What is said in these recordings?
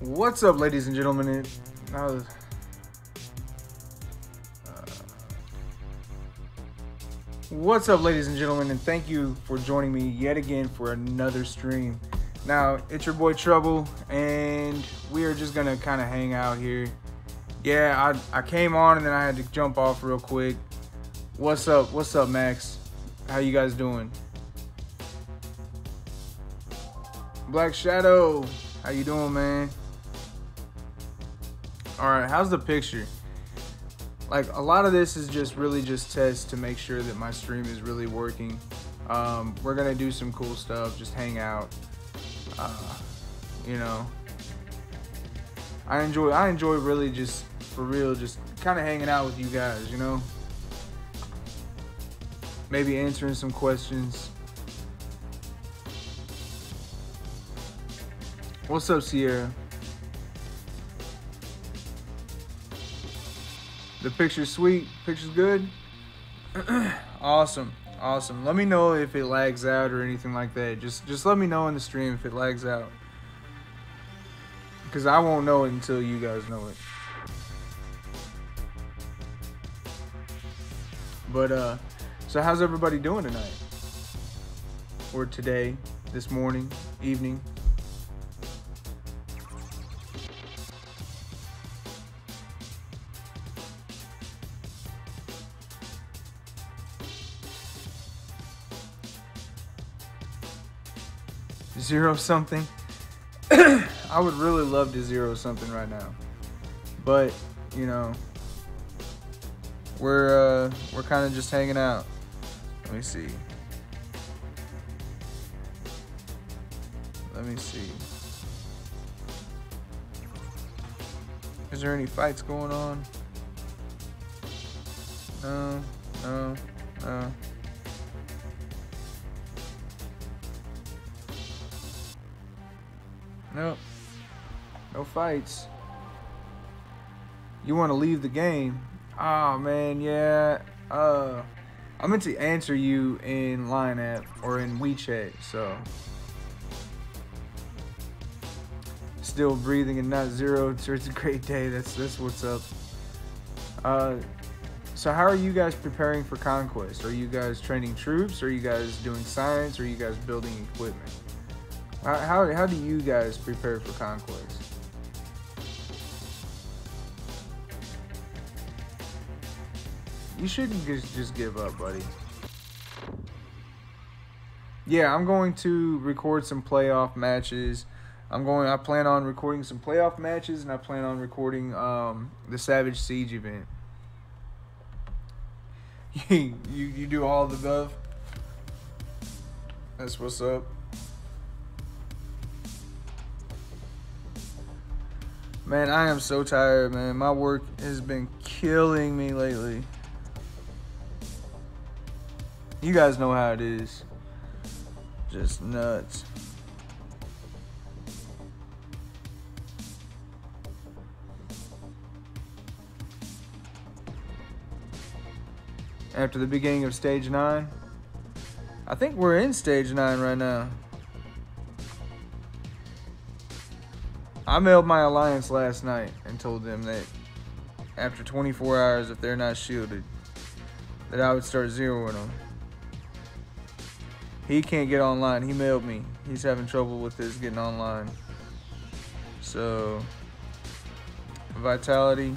What's up, ladies and gentlemen? Uh, what's up, ladies and gentlemen, and thank you for joining me yet again for another stream. Now, it's your boy Trouble, and we are just gonna kind of hang out here. Yeah, I came on and then I had to jump off real quick. What's up? What's up, Max? How you guys doing? Black Shadow, how you doing, man? All right, how's the picture? Like, a lot of this is just really just tests to make sure that my stream is really working. We're gonna do some cool stuff, just hang out. You know, I enjoy really just for real, just kind of hanging out with you guys. You know, maybe answering some questions. What's up, Sierra? The picture's sweet. Picture's good. Awesome. Awesome. Let me know if it lags out or anything like that. Just let me know in the stream if it lags out. Because I won't know it until you guys know it. But, so how's everybody doing tonight? Or today, this morning, evening? Zero something. I would really love to zero something right now, but you know, we're kind of just hanging out. Let me see. Is there any fights going on? No. Nope. No fights. You want to leave the game? Oh man, yeah. I meant to answer you in Line app or in WeChat, so. Still breathing and not zero. So it's a great day. That's what's up. So how are you guys preparing for Conquest? Are you guys training troops? Are you guys doing science? Or are you guys building equipment? How do you guys prepare for Conquest? You shouldn't just give up, buddy. Yeah, I'm going to record some playoff matches. I plan on recording some playoff matches, and I plan on recording the Savage Siege event. you do all the above? That's what's up. Man, I am so tired, man. My work has been killing me lately. You guys know how it is. Just nuts. After the beginning of Stage 9. I think we're in Stage 9 right now. I mailed my alliance last night and told them that after 24 hours, if they're not shielded, that I would start zeroing them. He can't get online. He mailed me. He's having trouble with this getting online. So, Vitality.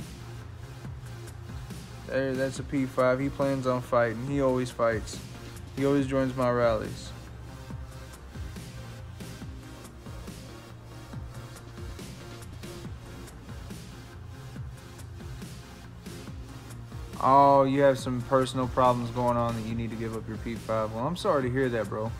That's a P5. He plans on fighting. He always fights. He always joins my rallies. Oh, you have some personal problems going on that you need to give up your P5. Well, I'm sorry to hear that, bro.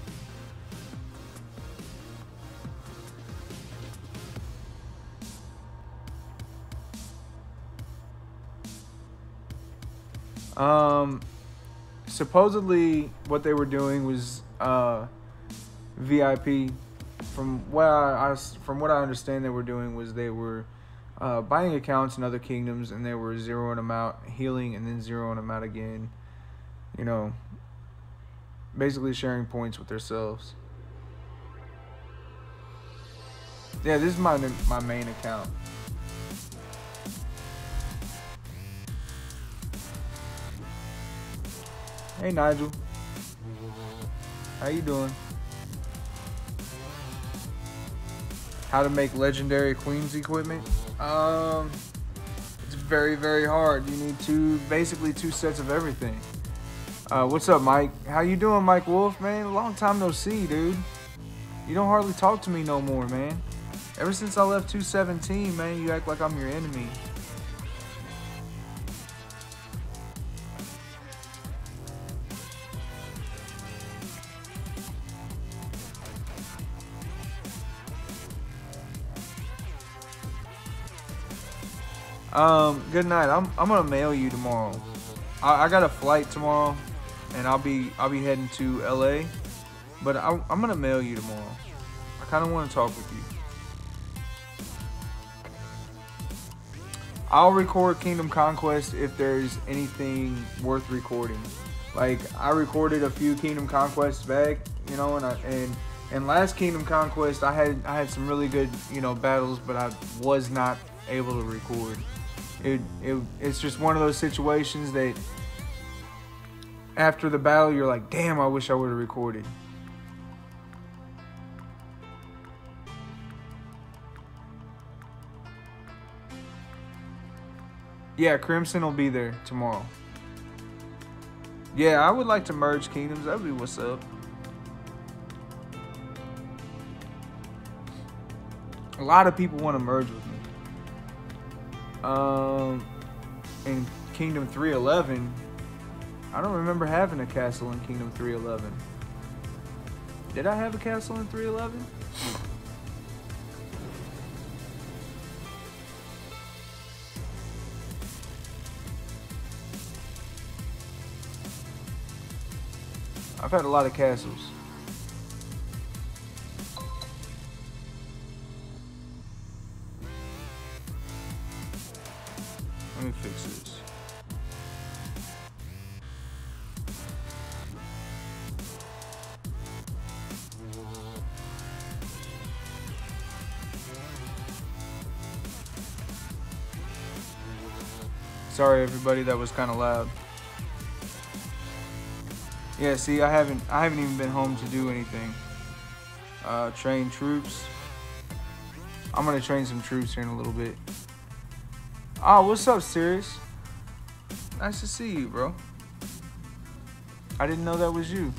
Supposedly what they were doing was VIP. From what I understand, they were doing was they were buying accounts in other kingdoms, and they were zeroing them out, healing, and then zeroing them out again. You know, basically sharing points with themselves. Yeah, this is my main account. Hey Nigel, how you doing? How to make legendary Queens equipment? It's very, very hard. You need basically two sets of everything. What's up, Mike? How you doing, Mike Wolf, man? Long time no see, dude. You don't hardly talk to me no more, man. Ever since I left 217, man, you act like I'm your enemy. Good night. I'm gonna mail you tomorrow. I got a flight tomorrow, and I'll be heading to LA, but I'm gonna mail you tomorrow. I kind of want to talk with you. I'll record Kingdom Conquest if there's anything worth recording. Like, I recorded a few Kingdom Conquests back, you know, and last Kingdom Conquest I had some really good, you know, battles, but I was not able to record. It's just one of those situations that after the battle you're like, damn, I wish I would have recorded. Yeah, Crimson will be there tomorrow. Yeah, I would like to merge kingdoms. That'd be what's up. A lot of people want to merge with me. In Kingdom 311, I don't remember having a castle in Kingdom 311. Did I have a castle in 311? I've had a lot of castles. Let me fix this. Sorry everybody, that was kind of loud. Yeah, see, I haven't even been home to do anything. Train troops. I'm gonna train some troops here in a little bit. Oh, what's up, Sirius? Nice to see you, bro. I didn't know that was you.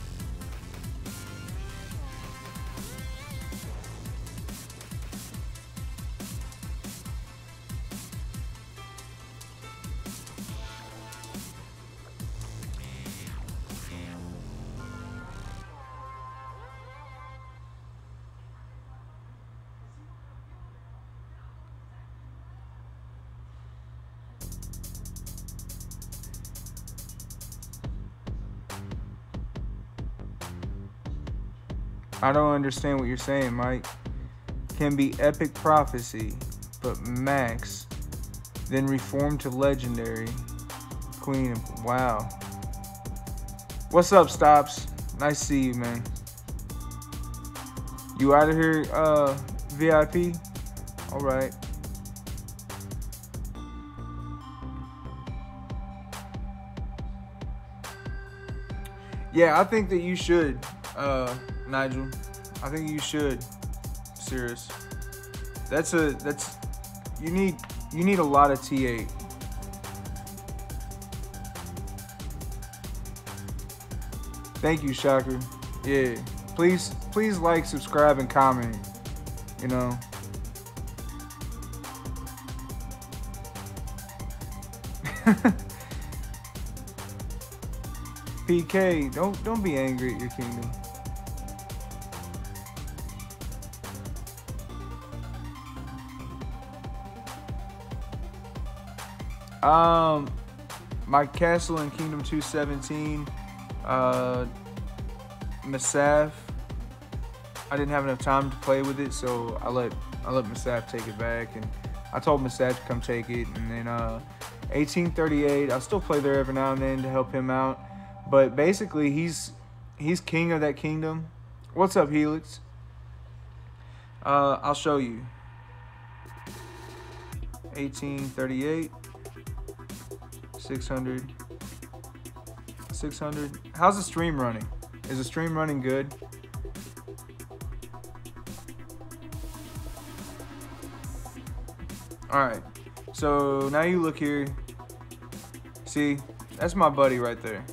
I don't understand what you're saying, Mike. Can be epic prophecy, but max, then reform to legendary. Queen, wow. What's up, Stops? Nice to see you, man. You out of here, VIP? All right. Yeah, I think that you should, Nigel. I think you should. Serious. You need a lot of T8. Thank you, Shocker. Yeah. Please like, subscribe, and comment. You know. PK, don't be angry at your kingdom. My castle in Kingdom 217, Masaf. I didn't have enough time to play with it, so I let Masaf take it back, and I told Masaf to come take it. And then 1838, I still play there every now and then to help him out, but basically he's king of that kingdom. What's up, Helix? I'll show you. 1838. 600. 600. How's the stream running? Is the stream running good? Alright. So now you look here. See, that's my buddy right there.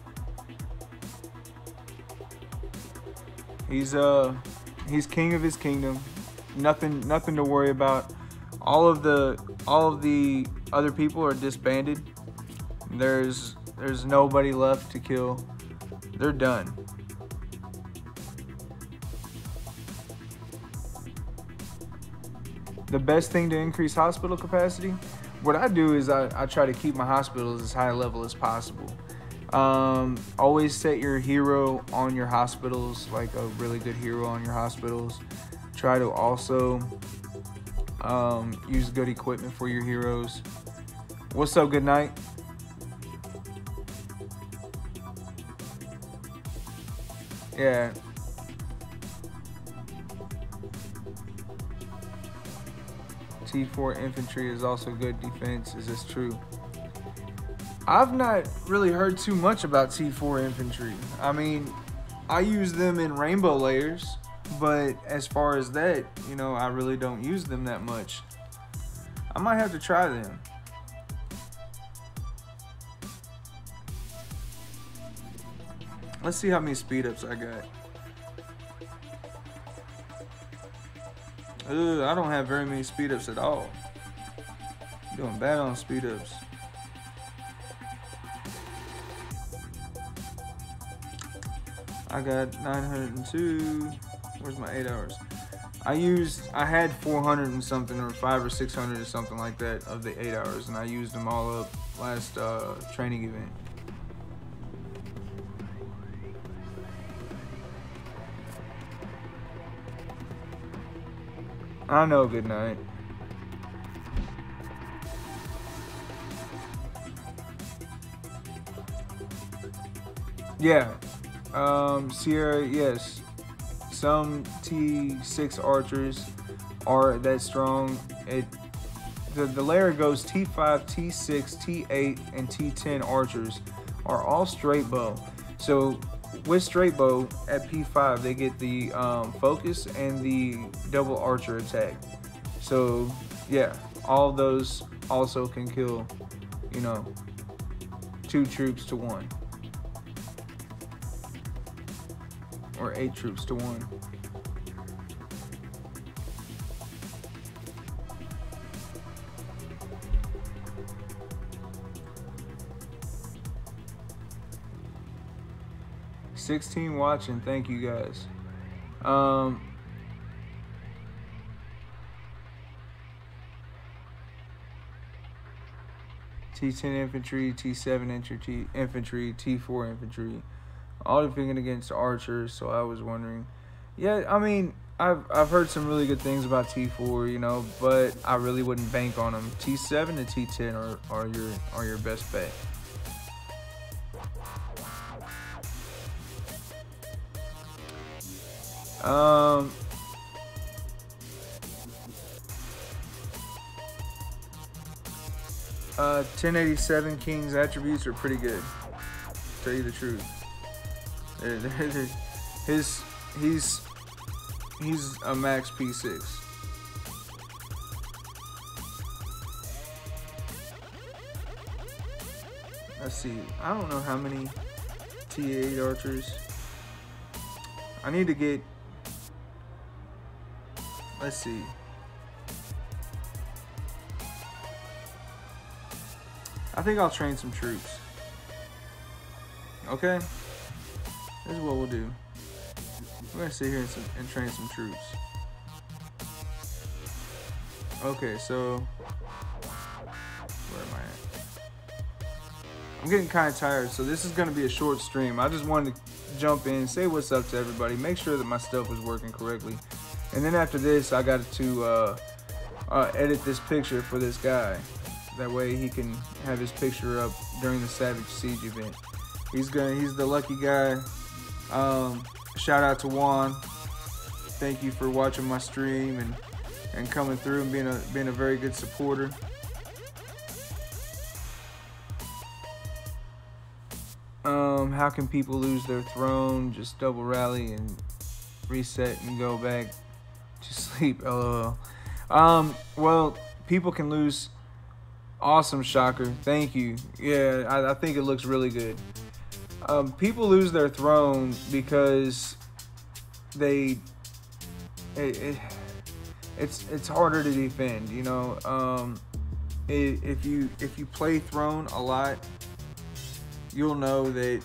He's king of his kingdom. Nothing to worry about. All of the other people are disbanded. There's nobody left to kill. They're done. The best thing to increase hospital capacity, what I do is I try to keep my hospitals as high level as possible. Always set your hero on your hospitals, like a really good hero on your hospitals. Try to also use good equipment for your heroes. What's up, good night? Yeah. T4 infantry is also good defense. Is this true? I've not really heard too much about T4 infantry. I mean, I use them in rainbow layers, but as far as that, you know, I really don't use them that much. I might have to try them. Let's see how many speed ups I got. I don't have very many speed ups at all. I'm doing bad on speed ups. I got 902. Where's my 8 hours? I had 400 and something, or 500 or 600 or something like that of the 8 hours, and I used them all up last training event. I know, good night. Yeah. Sierra, yes. Some T6 archers are that strong. The layer goes T5, T6, T8, and T10 archers are all straight bow. So with straight bow at P5, they get the focus and the double archer attack. So yeah, all of those also can kill, you know, 2 troops to 1. Or 8 troops to 1. $16 watching, thank you guys. T10 infantry, T7 infantry, T4 infantry. All defending against archers, so I was wondering. Yeah, I mean, I've heard some really good things about T4, you know, but I really wouldn't bank on them. T7 and T10 are your best bet. Um, 1087 King's attributes are pretty good, to tell you the truth. He's a max P6. Let's see. I don't know how many T8 archers. I need to get. Let's see. I think I'll train some troops. Okay? This is what we'll do. We're gonna sit here and train some troops. Okay, so where am I at? I'm getting kind of tired, so this is gonna be a short stream. I just wanted to jump in, say what's up to everybody, make sure that my stuff was working correctly, and then after this, I got to edit this picture for this guy. That way he can have his picture up during the Savage Siege event. He's the lucky guy. Shout out to Juan. Thank you for watching my stream and coming through and being a very good supporter. How can people lose their throne? Just double rally and reset and go back to sleep. LOL. Well, people can lose. Awesome, Shocker. Thank you. Yeah, I think it looks really good. People lose their throne because it's harder to defend. You know, if you play throne a lot, you'll know that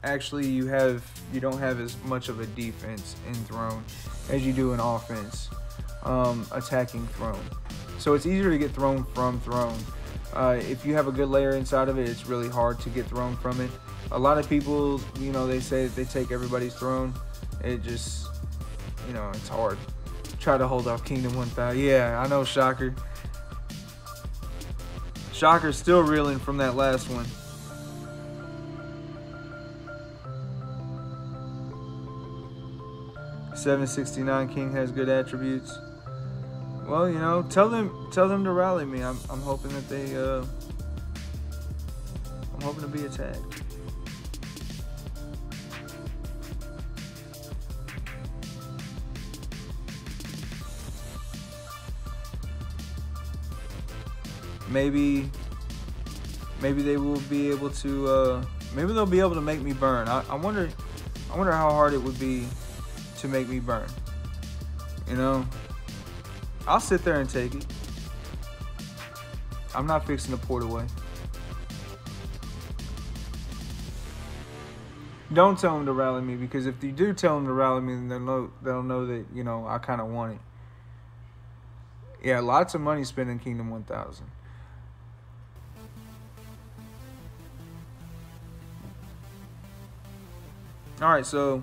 actually you don't have as much of a defense in throne as you do in offense, attacking throne. So it's easier to get thrown from throne. If you have a good layer inside of it, it's really hard to get thrown from it. A lot of people, you know, they say that they take everybody's throne. It just, you know, it's hard. Try to hold off Kingdom 1000. Yeah, I know, Shocker. Shocker's still reeling from that last one. $769 King has good attributes. Well, you know, tell them to rally me. I'm hoping that they I'm hoping to be attacked. Maybe they will be able to maybe they'll be able to make me burn. I wonder how hard it would be to make me burn. You know, I'll sit there and take it. I'm not fixing to port away. Don't tell them to rally me, because if you do tell them to rally me, then they'll know that, you know, I kind of want it. Yeah, lots of money spent in Kingdom 1000. All right, so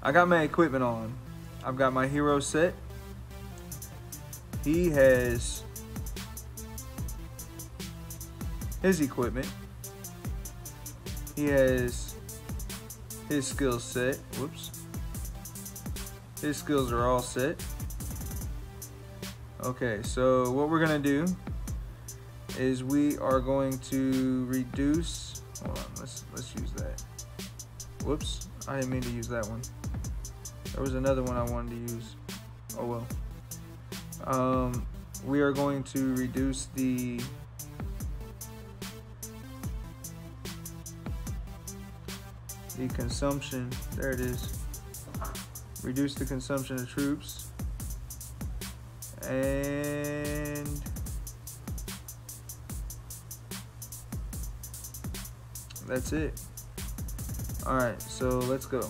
I got my equipment on. I've got my hero set. He has his equipment. He has his skills set. Whoops. His skills are all set. Okay, so what we're gonna do is we are going to reduce. Hold on, let's use that. Whoops, I didn't mean to use that one. There was another one I wanted to use. Oh well. We are going to reduce the consumption. There it is. Reduce the consumption of troops. And that's it. All right, so let's go.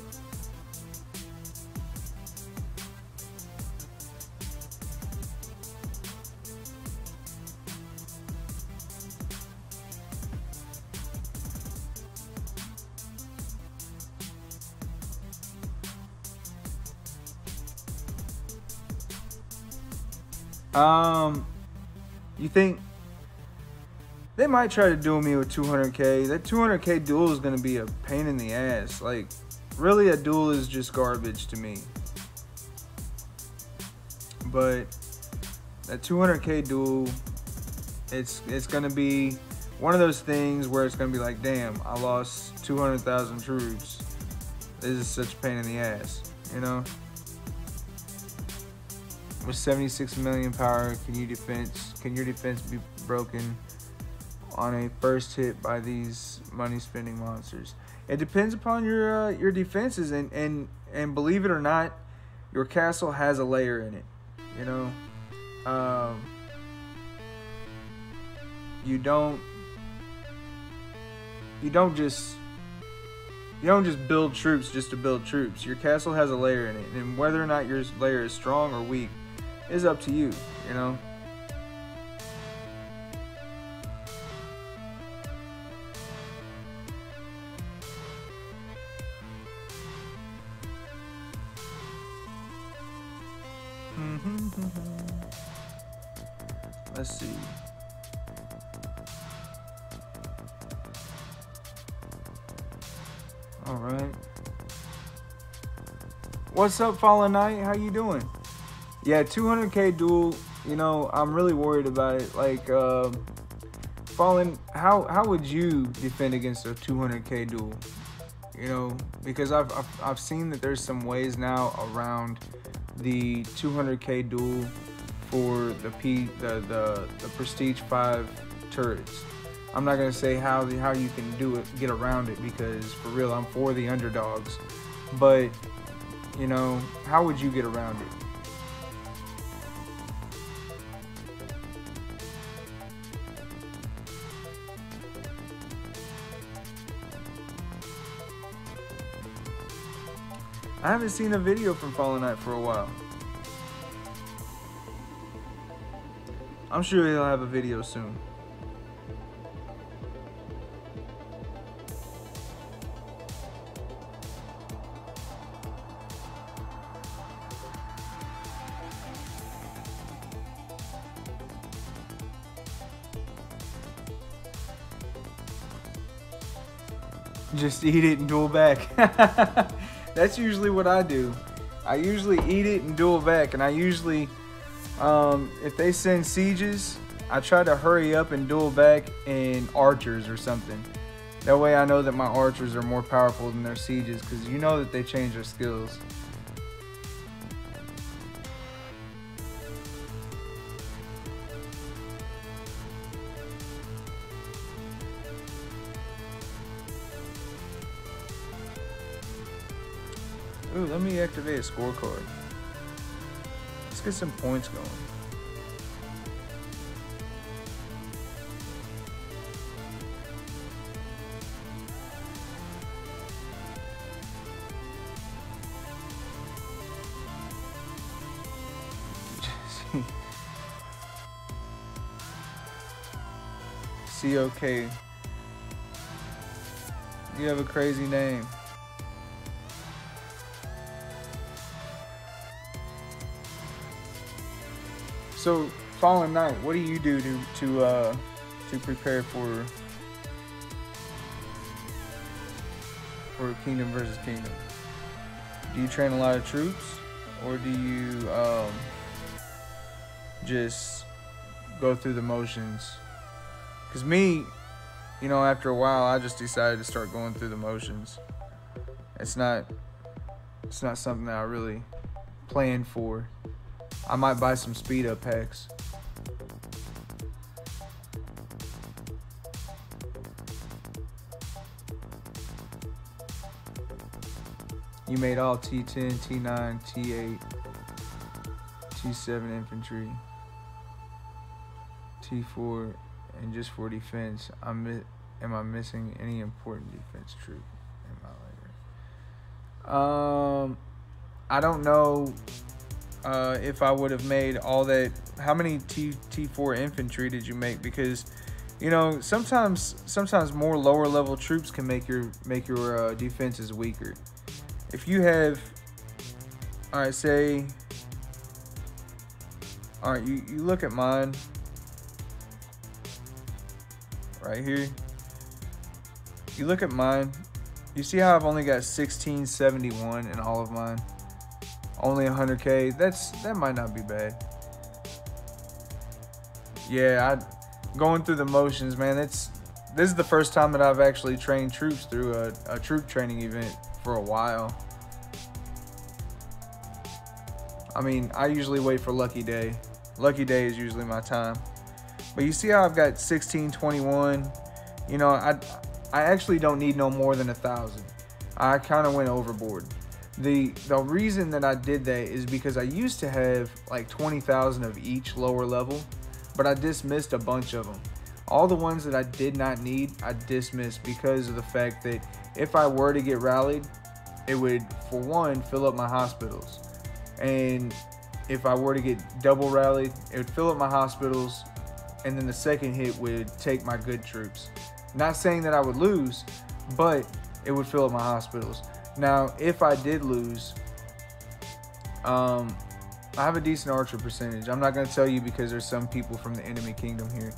You think they might try to duel me with 200k? That 200k duel is going to be a pain in the ass. Like, really, a duel is just garbage to me. But that 200k duel, it's going to be one of those things where it's going to be like, damn, I lost 200,000 troops. This is such a pain in the ass, you know? With 76 million power, can your defense be broken on a first hit by these money spending monsters? It depends upon your defenses, and believe it or not, your castle has a layer in it. You know, you don't just build troops just to build troops. Your castle has a layer in it, and whether or not your layer is strong or weak is up to you, you know? Let's see. All right. What's up, Fallen Knight? How you doing? Yeah, 200k duel, you know, I'm really worried about it. Like, Fallen, how would you defend against a 200k duel? You know, because I've seen that there's some ways now around the 200k duel for the Prestige 5 turrets. I'm not gonna say how you can get around it, because for real, I'm for the underdogs. But you know, how would you get around it? I haven't seen a video from Fallen Knight for a while. I'm sure he'll have a video soon. Just eat it and duel back. That's usually what I do. I usually eat it and duel back, and I usually, if they send sieges, I try to hurry up and duel back in archers or something. That way I know that my archers are more powerful than their sieges, because you know that they change their skills. Ooh, let me activate a scorecard. Let's get some points going. COK. You have a crazy name. So, Fallen Knight, what do you do to prepare for Kingdom versus Kingdom? Do you train a lot of troops, or do you just go through the motions? Because me, you know, after a while, I just decided to start going through the motions. It's not something that I really planned for. I might buy some speed up packs. You made all T10, T9, T8, T7 infantry, T4, and just for defense. Am I missing any important defense troop in my layer? I don't know. If I would have made all that, how many T4 infantry did you make? Because, you know, sometimes more lower level troops can make your defenses weaker. If you have, all right, say, all right, you look at mine right here. You look at mine. You see how I've only got 1671 in all of mine. Only 100k. That might not be bad. Yeah, going through the motions, man. This is the first time that I've actually trained troops through a troop training event for a while. I mean, I usually wait for Lucky Day. Lucky Day is usually my time. But you see how I've got 1621. You know, I actually don't need no more than 1,000. I kind of went overboard. The reason that I did that is because I used to have like 20,000 of each lower level, but I dismissed a bunch of them. All the ones that I did not need, I dismissed because of the fact that if I were to get rallied, it would, for one, fill up my hospitals. And if I were to get double rallied, it would fill up my hospitals, and then the second hit would take my good troops. Not saying that I would lose, but it would fill up my hospitals. Now, if I did lose, I have a decent archer percentage. I'm not going to tell you because there's some people from the enemy kingdom here.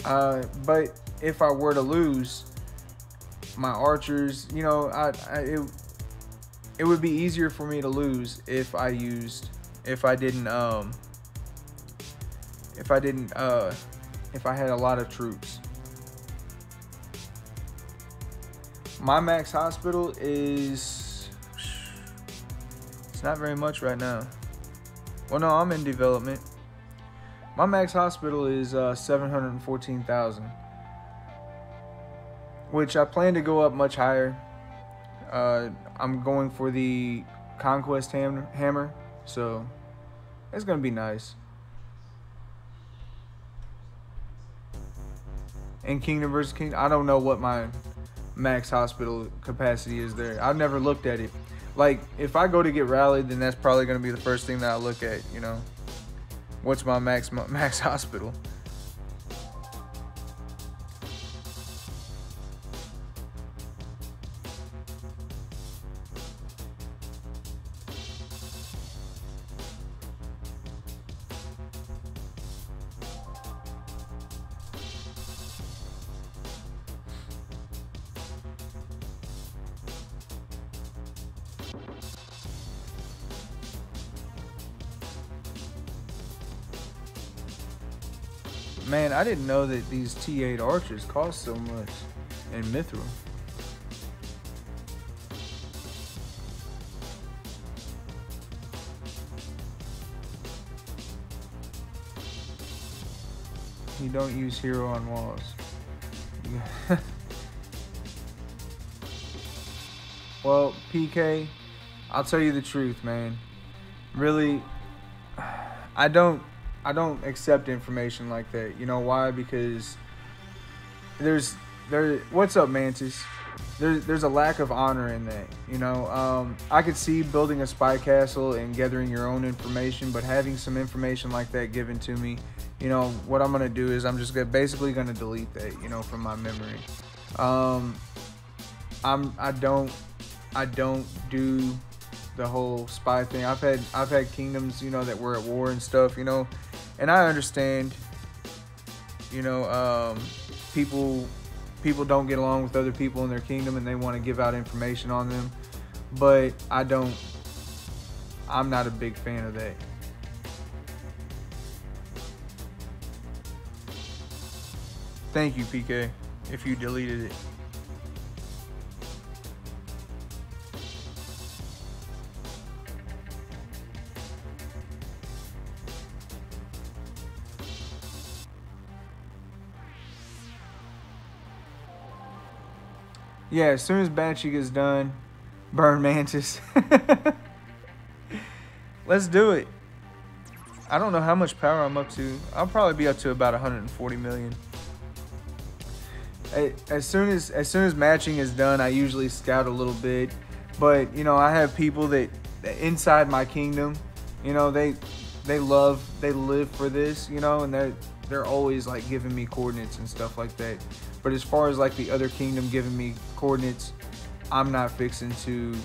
But if I were to lose, my archers, you know, it would be easier for me to lose if I didn't if I had a lot of troops. My max hospital is, it's not very much right now. Well, no, I'm in development. My max hospital is 714,000, which I plan to go up much higher. I'm going for the Conquest hammer, so it's gonna be nice. And Kingdom versus Kingdom, I don't know what my max hospital capacity is there. I've never looked at it. Like, if I go to get rallied, then that's probably going to be the first thing that I look at, you know. What's my max hospital? Man, I didn't know that these T8 archers cost so much in Mithril. You don't use hero on walls. Well, PK, I'll tell you the truth, man. Really, I don't accept information like that. You know why? Because what's up, Mantis? There's a lack of honor in that. You know, I could see building a spy castle and gathering your own information, but having some information like that given to me, you know, what I'm gonna do is I'm just basically gonna delete that, you know, from my memory. I don't do the whole spy thing. I've had kingdoms, you know, that were at war and stuff, you know, and I understand, you know, people don't get along with other people in their kingdom and they want to give out information on them, but I'm not a big fan of that. Thank you, PK, if you deleted it. Yeah, as soon as Banshee gets done, burn Mantis. Let's do it. I don't know how much power I'm up to. I'll probably be up to about 140 million. As soon as matching is done, I usually scout a little bit. But, you know, I have people that inside my kingdom, you know, they live for this, you know, and they're always like giving me coordinates and stuff like that. But as far as like the other kingdom giving me coordinates, I'm not fixing to,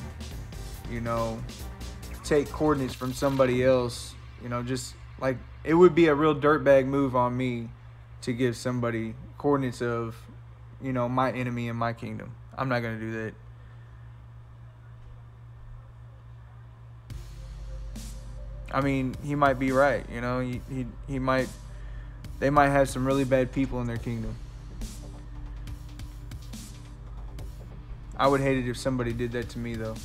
you know, take coordinates from somebody else. You know, just like it would be a real dirtbag move on me to give somebody coordinates of, you know, my enemy in my kingdom. I'm not gonna do that. I mean, he might be right. You know, he might. They might have some really bad people in their kingdom. I would hate it if somebody did that to me, though.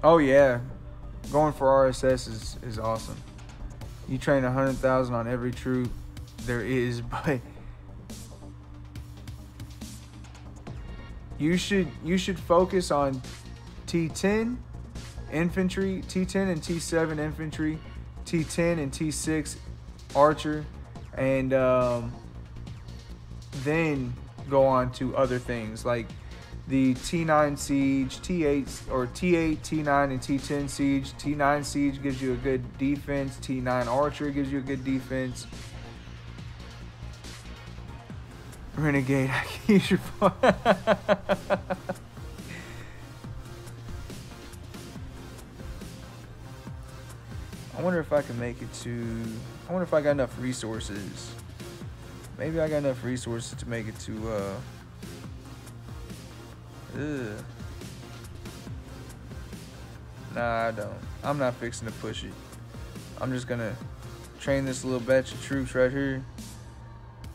Oh, yeah. Going for RSS is awesome. You train 100,000 on every troop there is, but you should focus on T10 infantry, T10 and T7 infantry, T10 and T6 archer, and then go on to other things like the T9 siege, T8 or T8, T9, and T10 siege. T9 siege gives you a good defense. T9 archer gives you a good defense. Renegade, I can use your phone. I wonder if I can make it to. I wonder if I got enough resources. Maybe I got enough resources to make it to. Nah, I don't. I'm not fixing to push it. I'm just gonna train this little batch of troops right here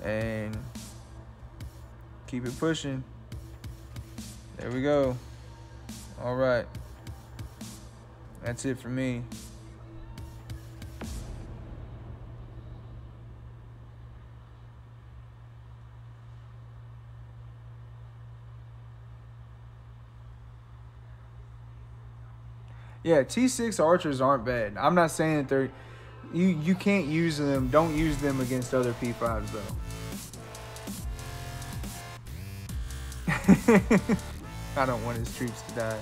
and keep it pushing. There we go. All right. That's it for me. Yeah, T6 archers aren't bad. I'm not saying that they're... You can't use them. Don't use them against other P5s, though. I don't want his troops to die.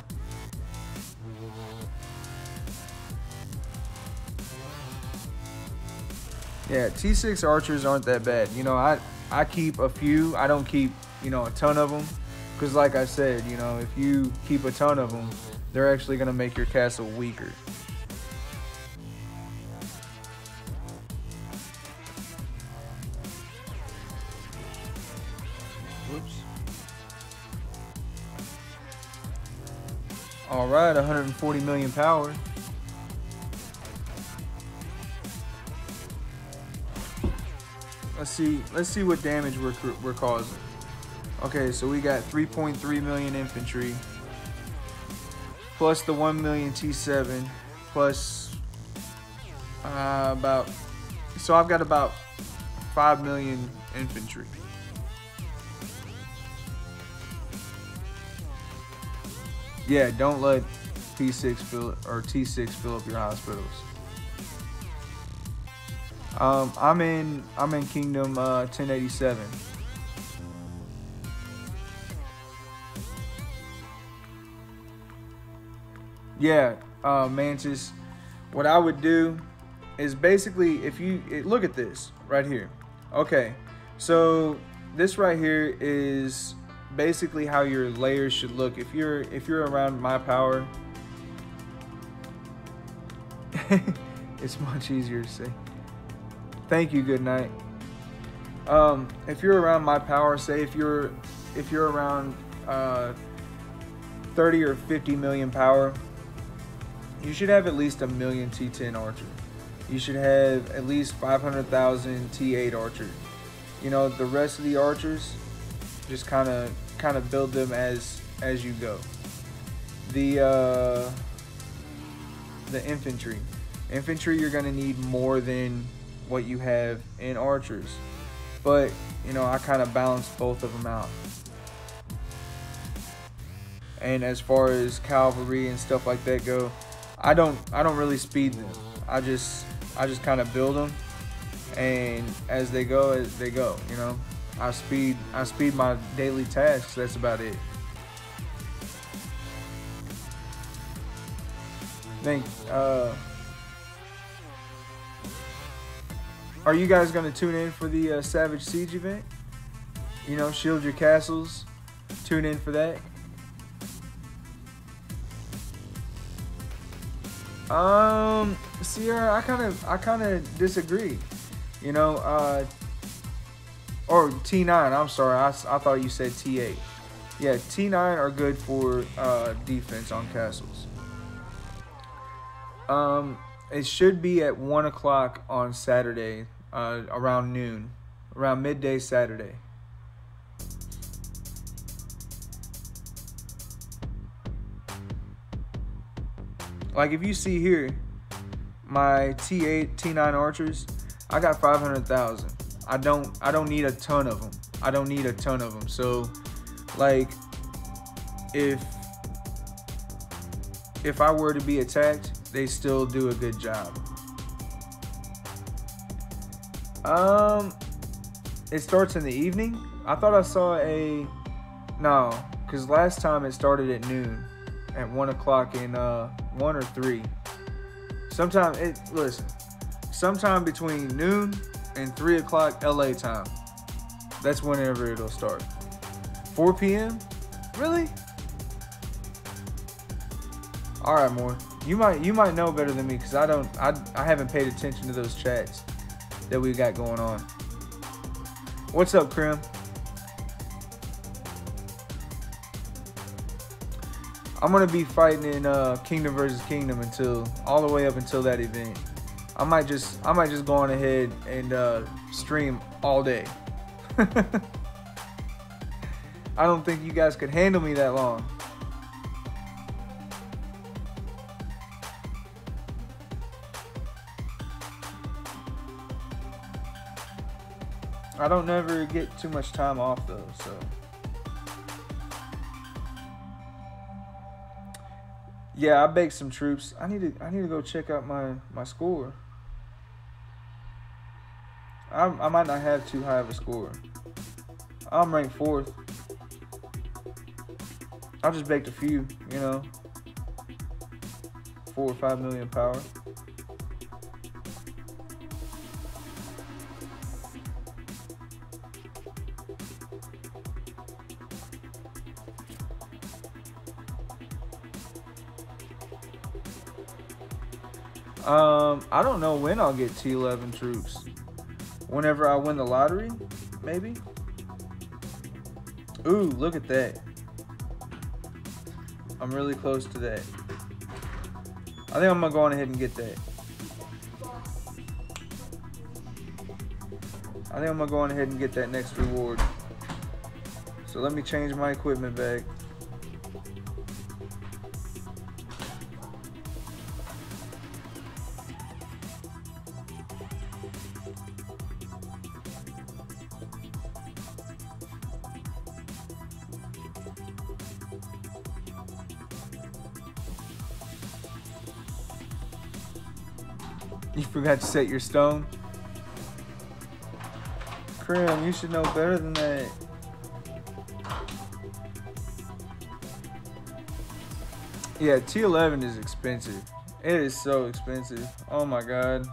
Yeah, T6 archers aren't that bad. You know, I keep a few. I don't keep, you know, a ton of them. Because like I said, you know, if you keep a ton of them, they're actually going to make your castle weaker. Whoops. All right, 140 million power. Let's see what damage we're causing. Okay, so we got 3.3 million infantry, plus the 1 million T7, plus about, so I've got about 5 million infantry. Yeah, don't let T6 fill up your hospitals. I'm in Kingdom 1087. Yeah, Mantis. What I would do is basically, if you look at this right here. Okay, so this right here is basically how your layers should look. If you're around my power, it's much easier to say. Thank you. Good night. If you're around my power, say if you're around 30 or 50 million power, you should have at least 1 million T10 archer. You should have at least 500,000 T8 archer. You know, the rest of the archers, just kind of build them as you go. The infantry, you're gonna need more than what you have in archers, but you know, I kind of balance both of them out. And as far as cavalry and stuff like that go, I don't really speed them. I just kind of build them, and as they go, you know, I speed my daily tasks. That's about it. Are you guys gonna tune in for the Savage Siege event? You know, shield your castles. Tune in for that. Sierra, I kind of disagree. You know, or T9. I'm sorry, I thought you said T8. Yeah, T9 are good for defense on castles. It should be at 1 o'clock on Saturday, around noon, around midday Saturday. Like if you see here, my T8, T9 archers, I got 500,000. I don't need a ton of them. I don't need a ton of them. So, like, if I were to be attacked, they still do a good job. It starts in the evening. I thought I saw no, because last time it started at noon, at 1 o'clock in 1 or 3. Sometime between noon and 3 o'clock LA time. That's whenever it'll start. 4 p.m. Really? All right, more. You might know better than me, because I haven't paid attention to those chats that we got going on. What's up, Krim? I'm gonna be fighting in Kingdom versus Kingdom all the way up until that event. I might just go on ahead and stream all day. I don't think you guys could handle me that long. I don't never get too much time off though, so. Yeah, I baked some troops. I need to go check out my score. I might not have too high of a score. I'm ranked 4th. I just baked a few, you know. 4 or 5 million power. I don't know when I'll get T11 troops. Whenever I win the lottery, maybe. Ooh, look at that. I'm really close to that. I think I'm gonna go on ahead and get that. I think I'm gonna go on ahead and get that next reward. So let me change my equipment back. You forgot to set your stone? Krim, you should know better than that. Yeah, T11 is expensive. It is so expensive. Oh my god.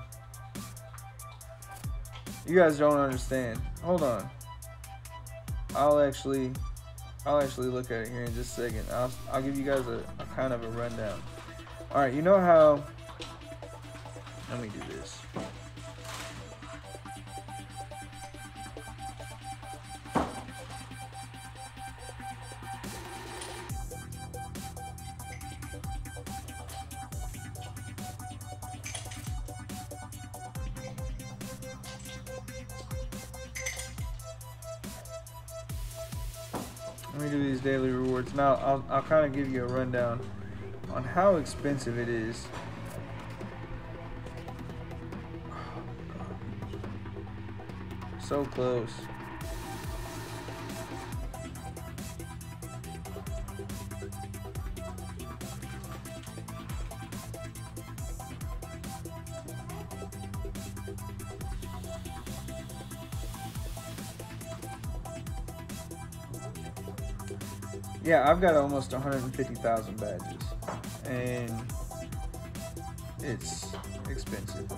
You guys don't understand. Hold on. I'll actually look at it here in just a second. I'll give you guys a kind of a rundown. Alright, you know how, let me do this. Let me do these daily rewards. Now, I'll kind of give you a rundown on how expensive it is. So close. Yeah, I've got almost 150,000 badges, and it's expensive.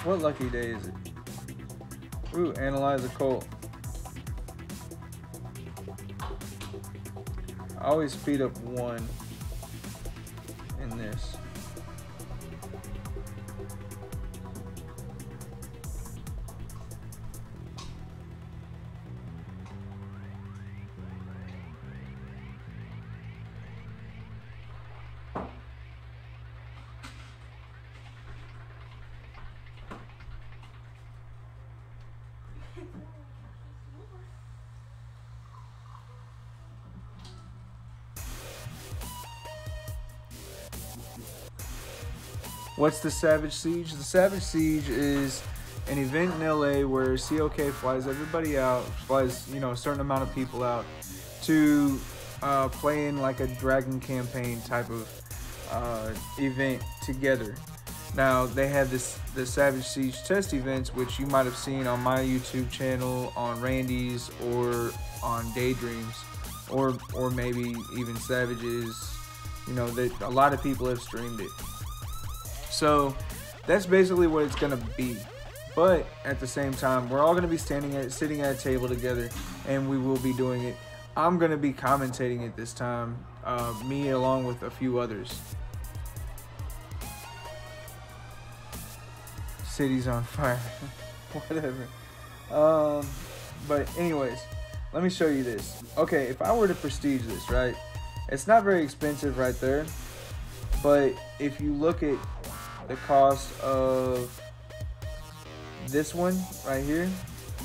What lucky day is it? Ooh, analyze a cult. I always speed up 1 in this. What's the Savage Siege? The Savage Siege is an event in LA where COK flies everybody out, flies, you know, a certain amount of people out to play in like a dragon campaign type of event together. Now they have the Savage Siege test events, which you might have seen on my YouTube channel, on Randy's, or on Daydreams, or maybe even Savage's. You know, that a lot of people have streamed it. So that's basically what it's gonna be. But at the same time, we're all gonna be sitting at a table together, and we will be doing it. I'm gonna be commentating it this time, me along with a few others. City's on fire. Whatever. But anyways, let me show you this. Okay, if I were to prestige this, right? It's not very expensive right there. But if you look at the cost of this one right here,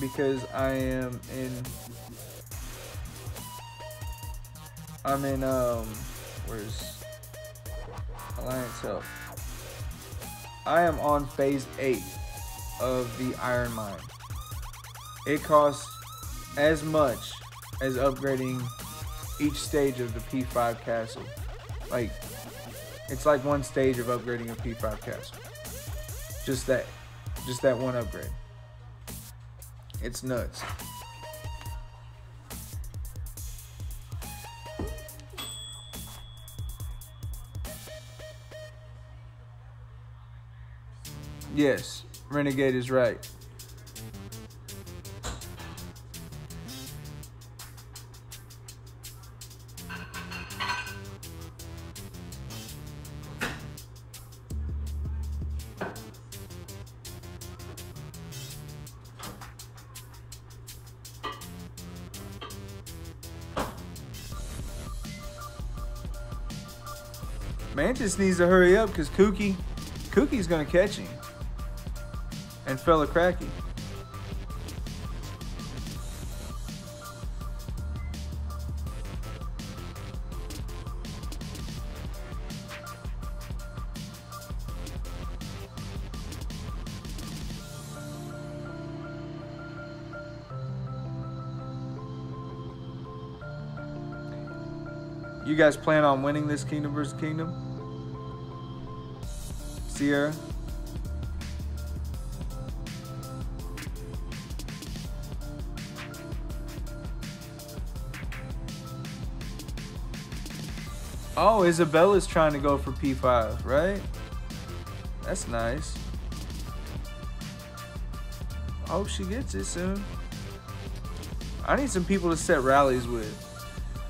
because I'm in where's Alliance Help? I am on phase 8 of the Iron Mine. It costs as much as upgrading each stage of the P5 castle. Like, it's like one stage of upgrading a P5 castle. Just that one upgrade. It's nuts. Yes, Renegade is right. Mantis needs to hurry up because Kookie's gonna catch him. And Fella Cracky. You guys plan on winning this Kingdom versus Kingdom? Sierra? Oh, Isabella's trying to go for P5, right? That's nice. Oh, she gets it soon. I need some people to set rallies with.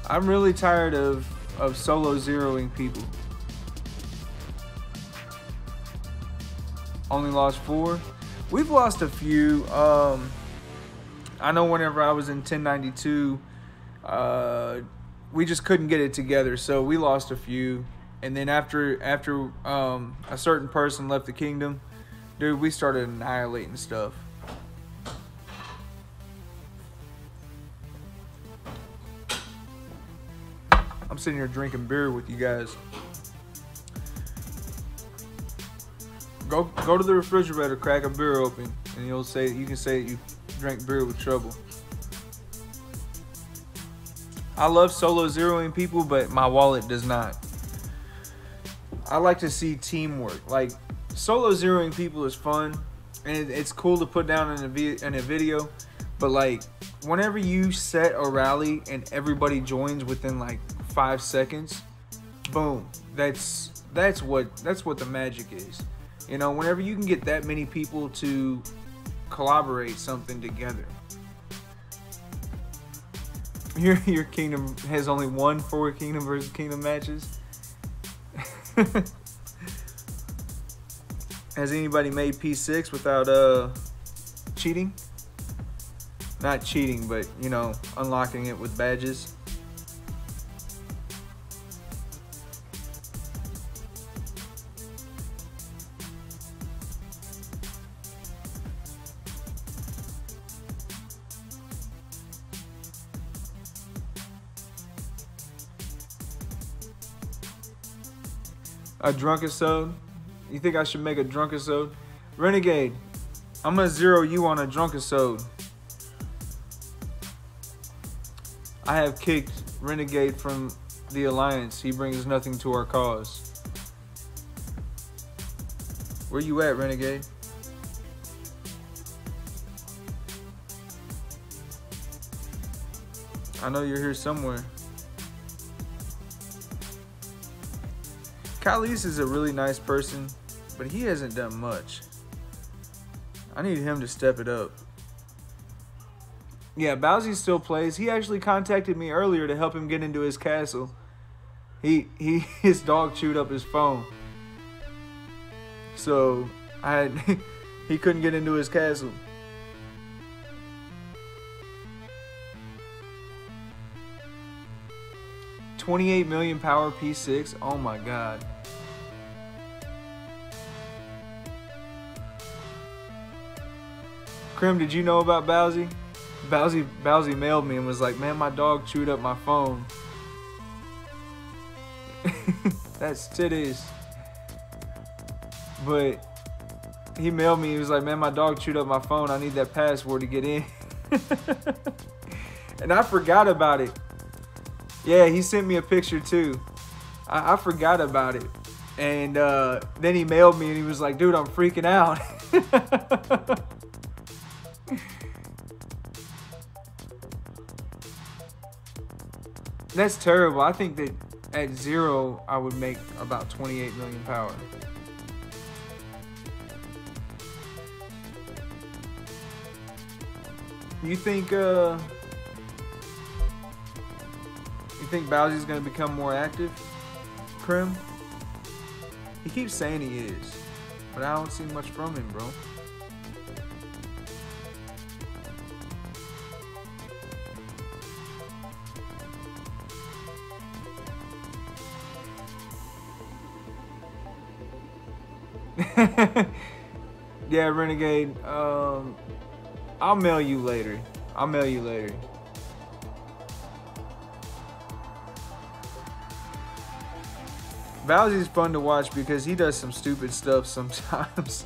I'm really tired of solo zeroing people. Only lost 4. We've lost a few. I know whenever I was in 1092, we just couldn't get it together, so we lost a few. And then after a certain person left the kingdom, dude, we started annihilating stuff. I'm sitting here drinking beer with you guys. Go to the refrigerator, crack a beer open, and you can say you drank beer with trouble. I love solo zeroing people, but my wallet does not. I like to see teamwork. Like, solo zeroing people is fun, and it's cool to put down in a video, but like, whenever you set a rally and everybody joins within like 5 seconds, boom, that's what the magic is. You know, whenever you can get that many people to collaborate something together. Your kingdom has only won 4 Kingdom versus Kingdom matches. Has anybody made P6 without cheating? Not cheating, but you know, unlocking it with badges. A drunkisode? You think I should make a drunkisode? Renegade, I'm gonna zero you on a drunkisode. I have kicked Renegade from the Alliance. He brings nothing to our cause. Where you at, Renegade? I know you're here somewhere. Khalees is a really nice person, but he hasn't done much. I need him to step it up. Yeah, Bowsy still plays. He actually contacted me earlier to help him get into his castle. His dog chewed up his phone. So he couldn't get into his castle. 28 million power P6. Oh my god. Krim, did you know about Bowsy? Bowsy mailed me and was like, man, my dog chewed up my phone. That's titties. But he mailed me, he was like, man, my dog chewed up my phone. I need that password to get in. And I forgot about it. Yeah, he sent me a picture too. I forgot about it. And then he mailed me and he was like, dude, I'm freaking out. That's terrible. I think that at 0, I would make about 28 million power. You think Bowsy's gonna become more active, Krim? He keeps saying he is, but I don't see much from him, bro. Yeah, Renegade. I'll mail you later. I'll mail you later. Bowsy's fun to watch because he does some stupid stuff sometimes.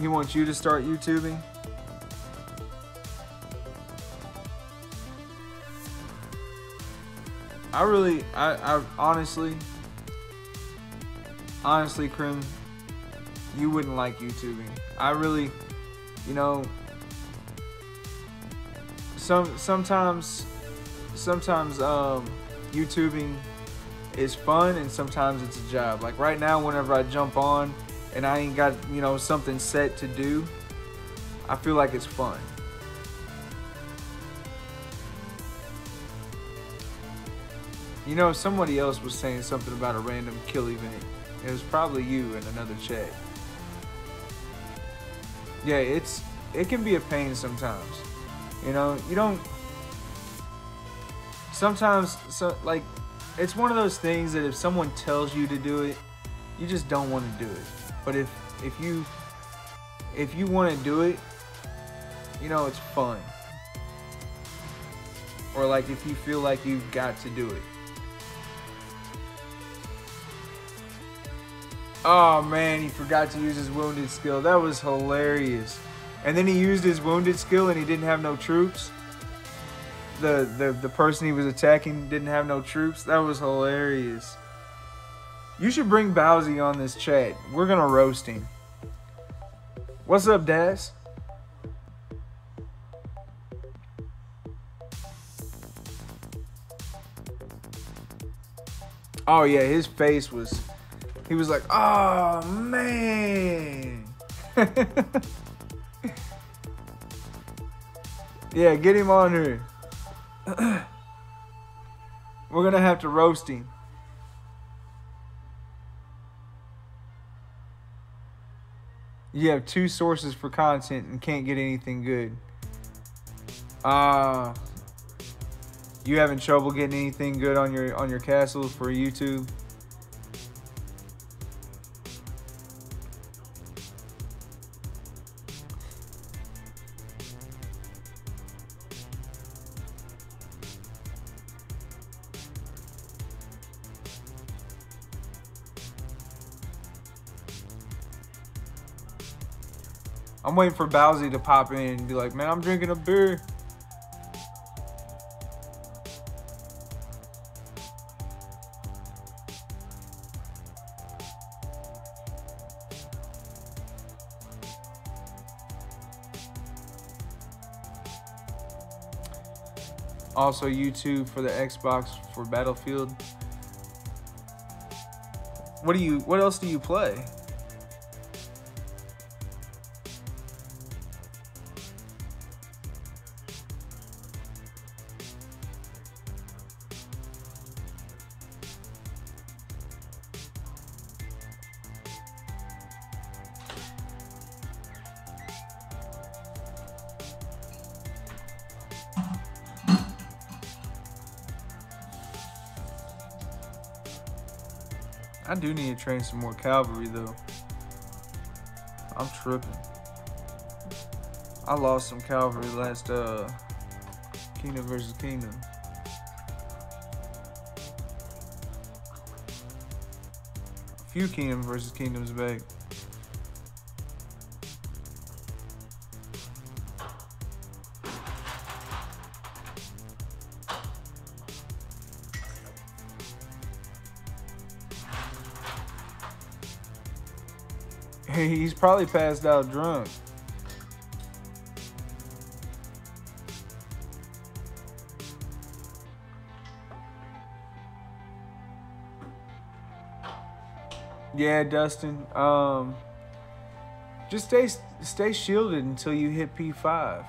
He wants you to start YouTubing? I honestly, Krim, you wouldn't like YouTubing. I really, you know, sometimes YouTubing is fun and sometimes it's a job. Like right now, whenever I jump on and I ain't got, you know, something set to do, I feel like it's fun. You know, somebody else was saying something about a random kill event. It was probably you in another chat. Yeah, it can be a pain sometimes. You know, you don't. Sometimes, like, it's one of those things that if someone tells you to do it, you just don't want to do it. But if you want to do it, you know, it's fun. Or like if you feel like you've got to do it. Oh man, he forgot to use his wounded skill. That was hilarious. And then he used his wounded skill and he didn't have no troops. The person he was attacking didn't have no troops. That was hilarious. You should bring Bowsy on this chat. We're gonna roast him. What's up, Daz? Oh yeah, his face was... He was like, oh, man. Yeah, get him on here. We're going to have to roast him. You have 2 sources for content and can't get anything good. You having trouble getting anything good on your castle for YouTube? I'm waiting for Bowsy to pop in and be like, man, I'm drinking a beer. Also YouTube for the Xbox for Battlefield. What else do you play? I do need to train some more cavalry though. I'm tripping. I lost some cavalry last Kingdom versus Kingdom. A few Kingdom versus Kingdoms back. He's probably passed out drunk. Yeah, Dustin. Just stay shielded until you hit P5.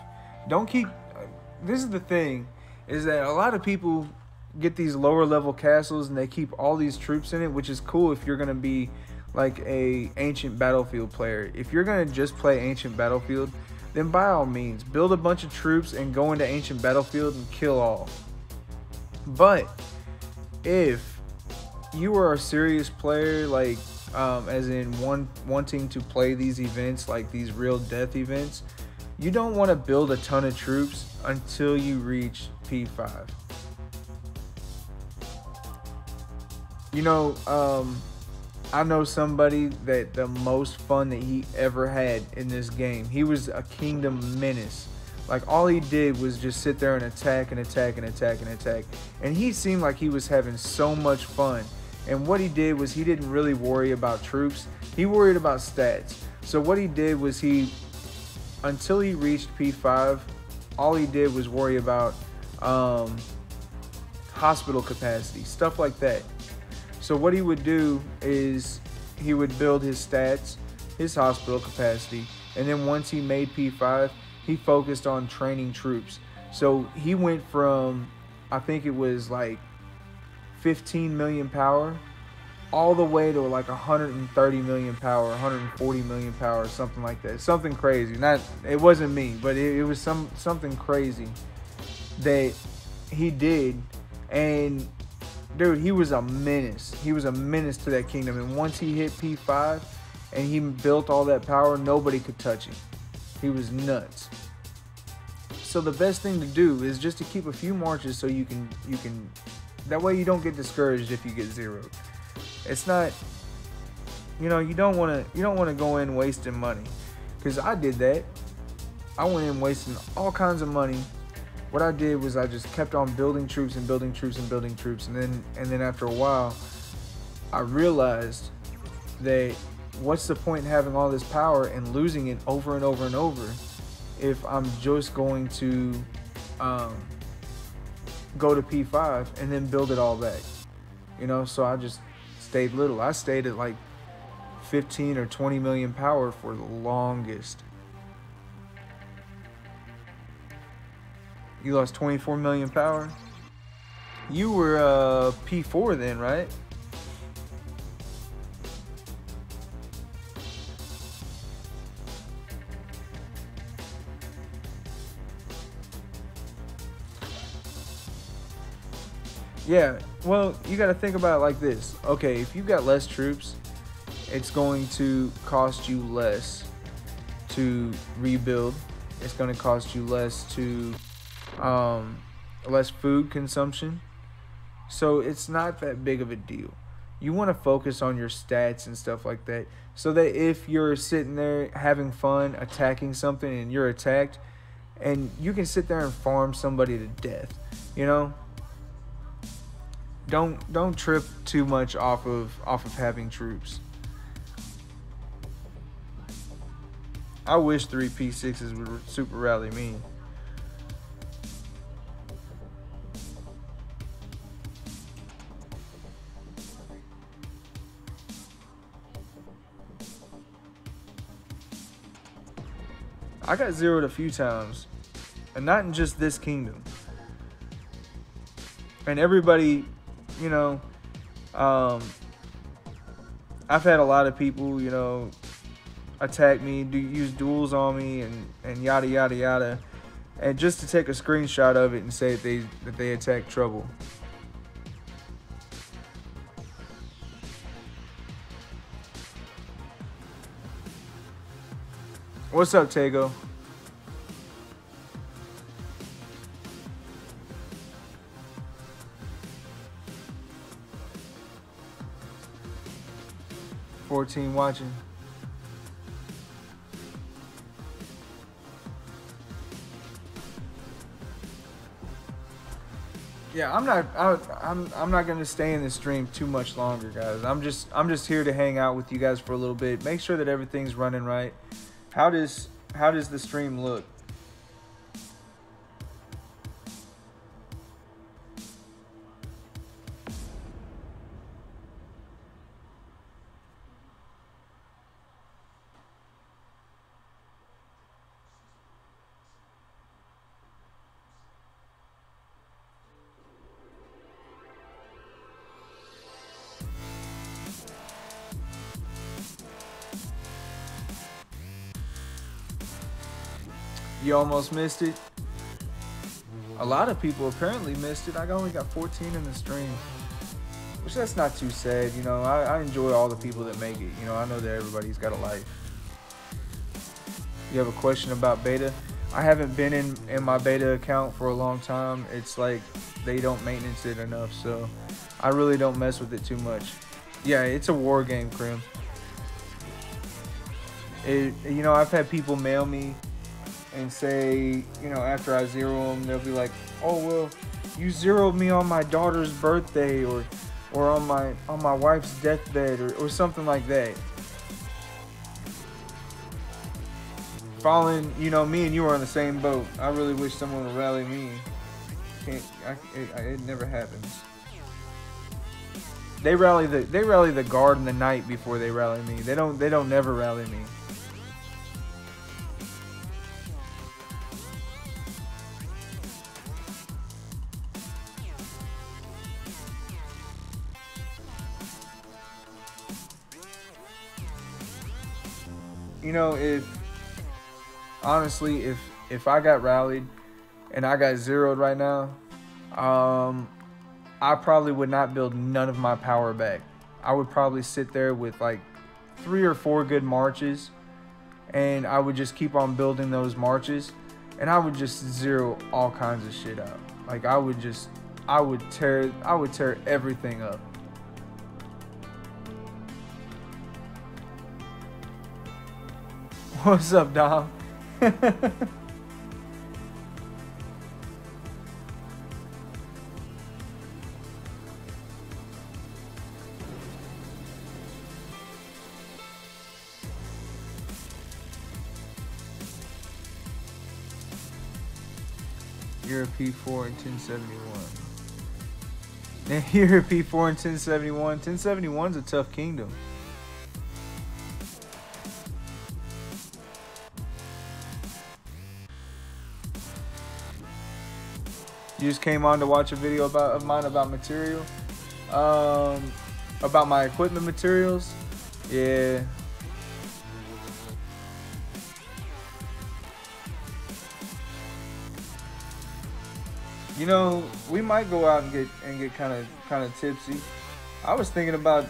Don't keep. This is the thing, is that a lot of people get these lower level castles and they keep all these troops in it, which is cool if you're gonna be like a ancient battlefield player. If you're gonna just play ancient battlefield, then by all means build a bunch of troops and go into ancient battlefield and kill all. But if you are a serious player, like as in wanting to play these events, like these real death events, you don't want to build a ton of troops until you reach P5. You know, I know somebody that the most fun that he ever had in this game, he was a kingdom menace. Like, all he did was just sit there and attack and attack and attack and attack. And he seemed like he was having so much fun. And what he did was he didn't really worry about troops. He worried about stats. So what he did was until he reached P5, all he did was worry about hospital capacity, stuff like that. So what he would do is he would build his stats, his hospital capacity, and then once he made P5, he focused on training troops. So he went from, I think it was like 15 million power all the way to like 130 million power, 140 million power, something like that. Something crazy. It wasn't me, but it was something crazy that he did. And dude, he was a menace. He was a menace to that kingdom. And once he hit P5 and he built all that power, nobody could touch him. He was nuts. So the best thing to do is just to keep a few marches so you can that way you don't get discouraged if you get zeroed. It's not, you don't want to go in wasting money, because I did that. I went in wasting all kinds of money. What I did was I just kept on building troops and building troops and building troops, and then after a while, I realized that what's the point in having all this power and losing it over and over and over if I'm just going to go to P5 and then build it all back, So I just stayed little. I stayed at like 15 or 20 million power for the longest. You lost 24 million power. You were P4 then, right? Yeah, well, you got to think about it like this. Okay, if you've got less troops, it's going to cost you less to rebuild. It's going to cost you less to less food consumption. So it's not that big of a deal. You want to focus on your stats and stuff like that, so that if you're sitting there having fun attacking something and you're attacked, and you can sit there and farm somebody to death, Don't trip too much off of having troops. I wish 3 P6s would super rally me. I got zeroed a few times, and not in just this kingdom. And everybody, I've had a lot of people, attack me, use duels on me, and yada yada yada, and just to take a screenshot of it and say that they attacked trouble. What's up, Tego? $14 watching. Yeah, I'm not gonna stay in the stream too much longer, guys. I'm just here to hang out with you guys for a little bit. Make sure that everything's running right. How does the stream look? You almost missed it. A lot of people apparently missed it. I only got 14 in the stream, which that's not too sad. You know, I enjoy all the people that make it. You know, I know that everybody's got a life. You have a question about beta? I haven't been in my beta account for a long time. It's like they don't maintenance it enough, so I really don't mess with it too much. Yeah, it's a war game, Krim. You know, I've had people mail me and say, you know, after I zero them, they'll be like, oh, well, you zeroed me on my daughter's birthday or on my wife's deathbed or something like that. Fallen, you know, me and you are on the same boat. I really wish someone would rally me. It never happens. They rally the guard in the night before they rally me. They don't never rally me. You know, honestly, if I got rallied and I got zeroed right now, I probably would not build none of my power back. I would probably sit there with like 3 or 4 good marches, and I would just keep on building those marches, and I would just zero all kinds of shit out. Like I would tear everything up. What's up, Dom? You're a P4 in 1071. You're a P4 in 1071. 1071's a tough kingdom. You just came on to watch a video of mine about material, about my equipment materials. Yeah. You know, we might go out and get kind of tipsy. I was thinking about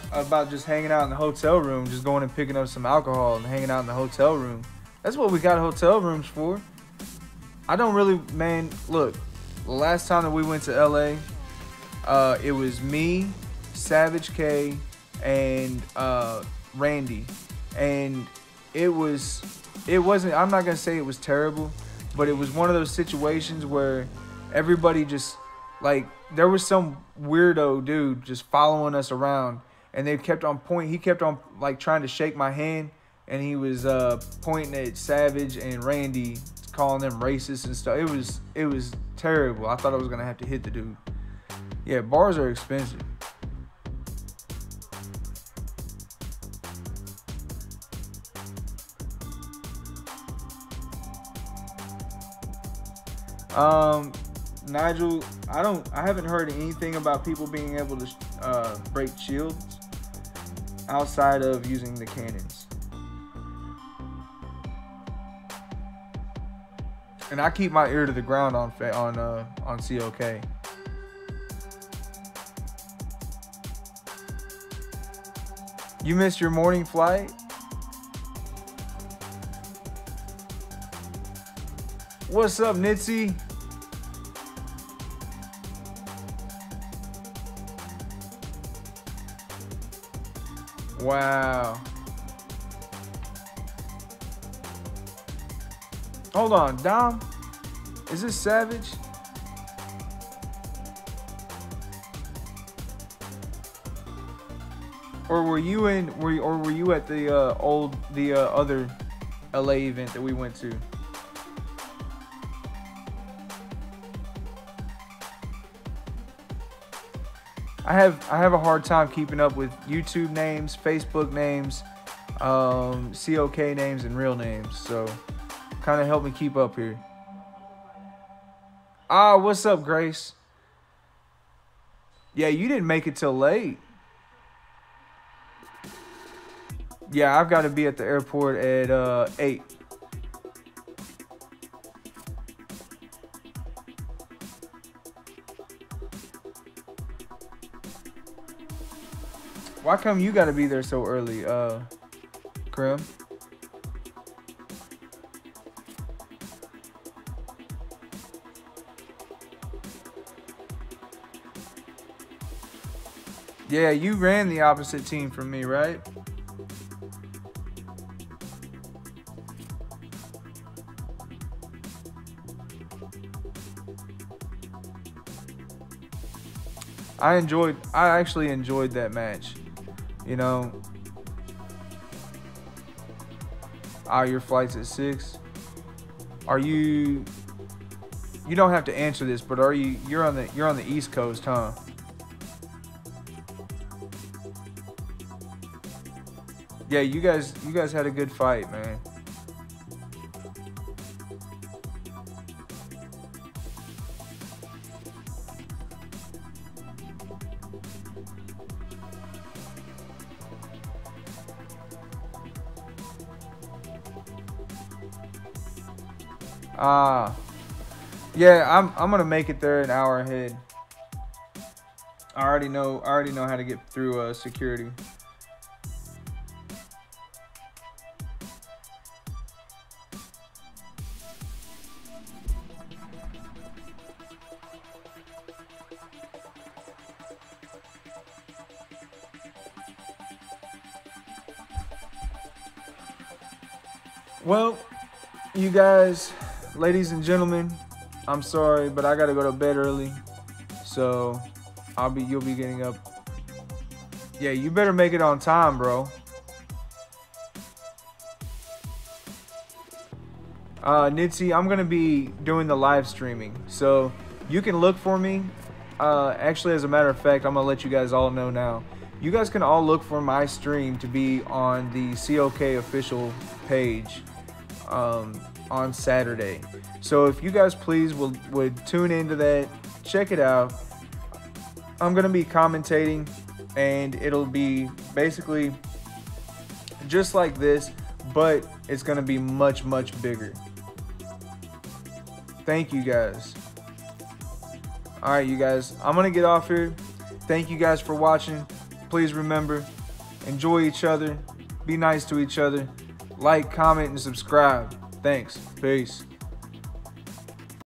just hanging out in the hotel room, just going and picking up some alcohol and hanging out in the hotel room. That's what we got hotel rooms for. I don't really, man, look. The last time that we went to LA, it was me, Savage K, and Randy. And it wasn't, I'm not going to say it was terrible, but it was one of those situations where everybody just, like, there was some weirdo dude just following us around, and he kept on, like, trying to shake my hand, and he was pointing at Savage and Randy, calling them racist and stuff. It was terrible. I thought I was gonna have to hit the dude. Yeah, bars are expensive. Nigel, I haven't heard anything about people being able to break shields outside of using the cannons. And I keep my ear to the ground on COK. You missed your morning flight? What's up, Nitzy? Wow. Hold on, Dom. Is this Savage? Or were you were you at the other LA event that we went to? I have a hard time keeping up with YouTube names, Facebook names, COK names, and real names. So kind of help me keep up here. Ah, what's up, Grace? Yeah, you didn't make it till late. Yeah, I've got to be at the airport at 8. Why come you got to be there so early, Krim? Yeah, you ran the opposite team from me, right? I actually enjoyed that match. You know. Your flight's at 6. Are you don't have to answer this, but you're on the East Coast, huh? Yeah, you guys had a good fight, man. Yeah, I'm gonna make it there an hour ahead. I already know how to get through security. Well, you guys, ladies and gentlemen, I'm sorry, but I gotta go to bed early, so you'll be getting up. Yeah, you better make it on time, bro. Nitzy, I'm gonna be doing the live streaming, so you can look for me. Actually, as a matter of fact, I'm gonna let you guys all know now. You guys can all look for my stream to be on the COK official page on Saturday. So if you guys please would tune into that, check it out. I'm gonna be commentating, and it'll be basically just like this, but it's gonna be much bigger. Thank you guys. All right, you guys, I'm gonna get off here. Thank you guys for watching. Please remember, enjoy each other, be nice to each other, like, comment, and subscribe. Thanks. Peace.